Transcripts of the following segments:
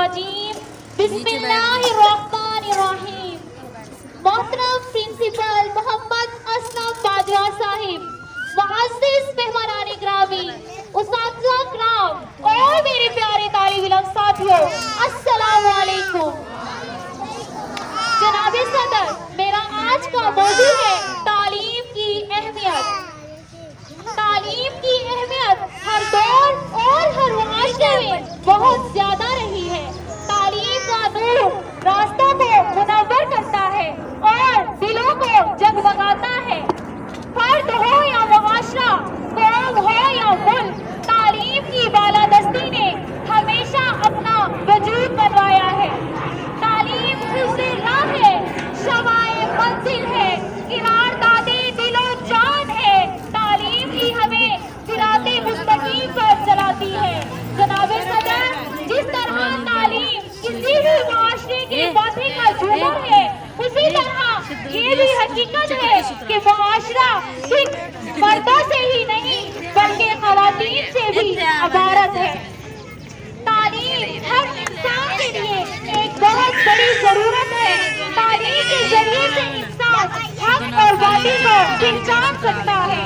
الرجیم بسم اللہ الرحمن الرحیم۔ محترم پرنسپل محمد اسلم باجوہ صاحب، معزز مہمانان گرامی، اساتذہ کرام اور میرے پیارے طالب علم ساتھیوں، السلام علیکم۔ جناب صدر، میرا آج کا موضوع ہے تعلیم کی اہمیت۔ تعلیم کی اہمیت ہر دور اور ہر معاشرے میں بہت زیادہ رہی ہے۔ تعلیم کا نور راستوں کو منور کرتا ہے اور دلوں کو جگمگاتا ہے۔ فرد ہو یا معاشرہ، قوم ہو یا ملک، تعلیم کی بالادستی نے ہمیشہ اپنا وجود بنوایا ہے۔ تعلیم حفظ راہ ہے، شمع منزل ہے، قرارداد دل و جان ہے۔ تعلیم ہی ہمیں صراط مستقیم پر چلاتی ہے۔ جناب صدر، جس طرح تعلیم کسی بھی معاشرے کے ماتھے کا جھومر ہے، اسی طرح یہ بھی حقیقت ہے کہ معاشرہ صرف مردوں سے ہی نہیں بلکہ خواتین سے بھی عبارت ہے۔ تعلیم ہر انسان کے لیے ایک بہت بڑی ضرورت ہے۔ تعلیم کے ذریعے سے انسان حق اور باطل کو پہچان سکتا ہے۔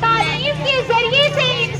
تعلیم کے ذریعے سے